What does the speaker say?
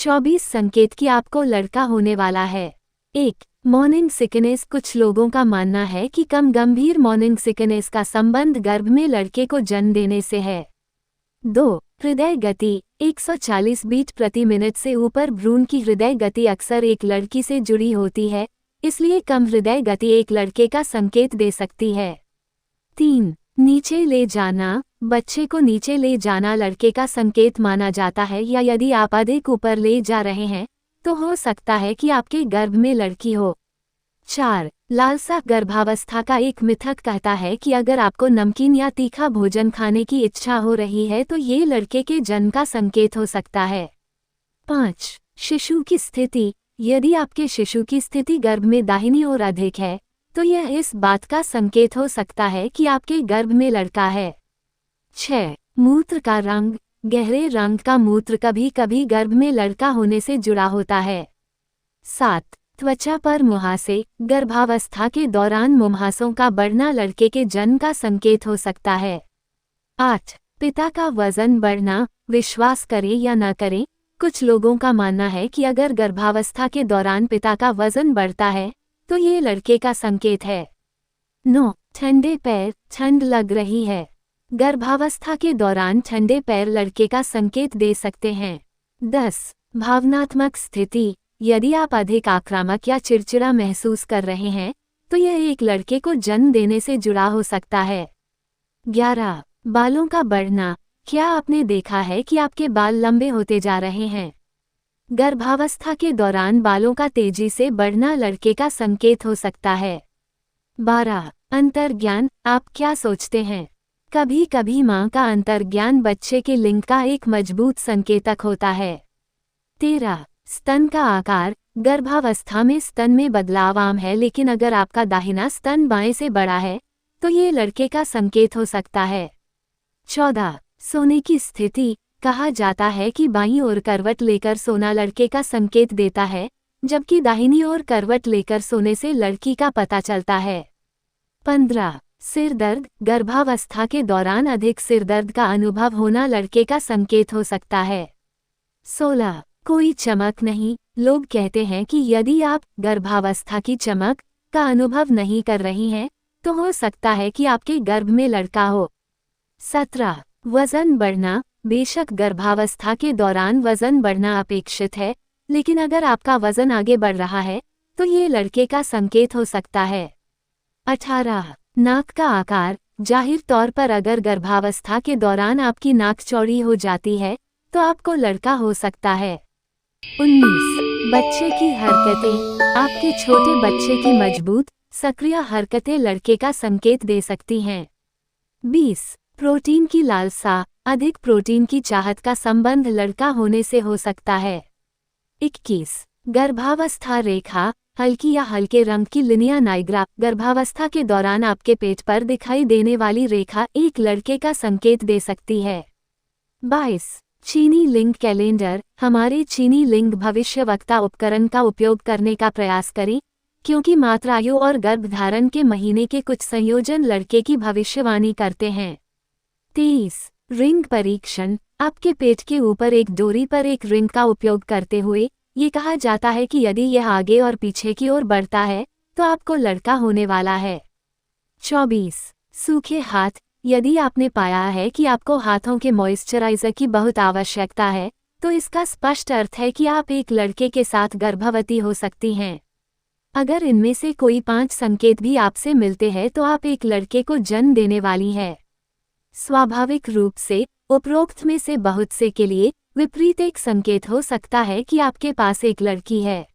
24 संकेत कि आपको लड़का होने वाला है। 1. Morning sickness. कुछ लोगों का मानना है कि कम गंभीर मॉर्निंग सिकनेस का संबंध गर्भ में लड़के को जन्म देने से है। 2. हृदय गति। 140 बीट प्रति मिनट से ऊपर भ्रूण की हृदय गति अक्सर एक लड़की से जुड़ी होती है, इसलिए कम हृदय गति एक लड़के का संकेत दे सकती है। 3. नीचे ले जाना। बच्चे को नीचे ले जाना लड़के का संकेत माना जाता है, या यदि आप अधिक ऊपर ले जा रहे हैं तो हो सकता है कि आपके गर्भ में लड़की हो। 4. लालसा। गर्भावस्था का एक मिथक कहता है कि अगर आपको नमकीन या तीखा भोजन खाने की इच्छा हो रही है तो ये लड़के के जन्म का संकेत हो सकता है। 5. शिशु की स्थिति। यदि आपके शिशु की स्थिति गर्भ में दाहिनी ओर अधिक है तो यह इस बात का संकेत हो सकता है कि आपके गर्भ में लड़का है। 6. मूत्र का रंग। गहरे रंग का मूत्र कभी कभी गर्भ में लड़का होने से जुड़ा होता है। 7. त्वचा पर मुहासे। गर्भावस्था के दौरान मुहासों का बढ़ना लड़के के जन्म का संकेत हो सकता है। 8. पिता का वजन बढ़ना। विश्वास करें या न करें, कुछ लोगों का मानना है कि अगर गर्भावस्था के दौरान पिता का वजन बढ़ता है तो ये लड़के का संकेत है। 9. ठंडे पैर। ठंड लग रही है। गर्भावस्था के दौरान ठंडे पैर लड़के का संकेत दे सकते हैं। 10. भावनात्मक स्थिति। यदि आप अधिक आक्रामक या चिड़चिड़ा महसूस कर रहे हैं तो यह एक लड़के को जन्म देने से जुड़ा हो सकता है। 11. बालों का बढ़ना। क्या आपने देखा है कि आपके बाल लंबे होते जा रहे हैं? गर्भावस्था के दौरान बालों का तेजी से बढ़ना लड़के का संकेत हो सकता है। 12. अंतर्ज्ञान। आप क्या सोचते हैं? कभी कभी मां का अंतर्ज्ञान बच्चे के लिंग का एक मजबूत संकेतक होता है। 13. स्तन का आकार। गर्भावस्था में स्तन में बदलाव आम है, लेकिन अगर आपका दाहिना स्तन बाएं से बड़ा है तो ये लड़के का संकेत हो सकता है। 14. सोने की स्थिति। कहा जाता है कि बाईं ओर करवट लेकर सोना लड़के का संकेत देता है, जबकि दाहिनी ओर करवट लेकर सोने से लड़की का पता चलता है। 15. सिर दर्द। गर्भावस्था के दौरान अधिक सिर दर्द का अनुभव होना लड़के का संकेत हो सकता है। 16. कोई चमक नहीं। लोग कहते हैं कि यदि आप गर्भावस्था की चमक का अनुभव नहीं कर रही हैं तो हो सकता है कि आपके गर्भ में लड़का हो। 17. वजन बढ़ना। बेशक गर्भावस्था के दौरान वजन बढ़ना अपेक्षित है, लेकिन अगर आपका वजन आगे बढ़ रहा है तो ये लड़के का संकेत हो सकता है। 18. नाक का आकार। जाहिर तौर पर अगर गर्भावस्था के दौरान आपकी नाक चौड़ी हो जाती है तो आपको लड़का हो सकता है। 19. बच्चे की हरकतें। आपके छोटे बच्चे की मजबूत, सक्रिय हरकतें लड़के का संकेत दे सकती हैं। 20. प्रोटीन की लालसा। अधिक प्रोटीन की चाहत का संबंध लड़का होने से हो सकता है। 21. गर्भावस्था रेखा। हल्की या हल्के रंग की लिनिया नाइग्रा। गर्भावस्था के दौरान आपके पेट पर दिखाई देने वाली रेखा एक लड़के का संकेत दे सकती है। 22. चीनी लिंग कैलेंडर। हमारे चीनी लिंग भविष्यवक्ता उपकरण का उपयोग करने का प्रयास करें, क्योंकि मातृआयु और गर्भधारण के महीने के कुछ संयोजन लड़के की भविष्यवाणी करते हैं। 23. रिंग परीक्षण। आपके पेट के ऊपर एक डोरी पर एक रिंग का उपयोग करते हुए ये कहा जाता है कि यदि यह आगे और पीछे की ओर बढ़ता है तो आपको लड़का होने वाला है। 24. सूखे हाथ। यदि आपने पाया है कि आपको हाथों के मॉइस्चराइजर की बहुत आवश्यकता है तो इसका स्पष्ट अर्थ है कि आप एक लड़के के साथ गर्भवती हो सकती हैं। अगर इनमें से कोई 5 संकेत भी आपसे मिलते हैं तो आप एक लड़के को जन्म देने वाली हैं। स्वाभाविक रूप से उपरोक्त में से बहुत से के लिए विपरीत एक संकेत हो सकता है कि आपके पास एक लड़की है।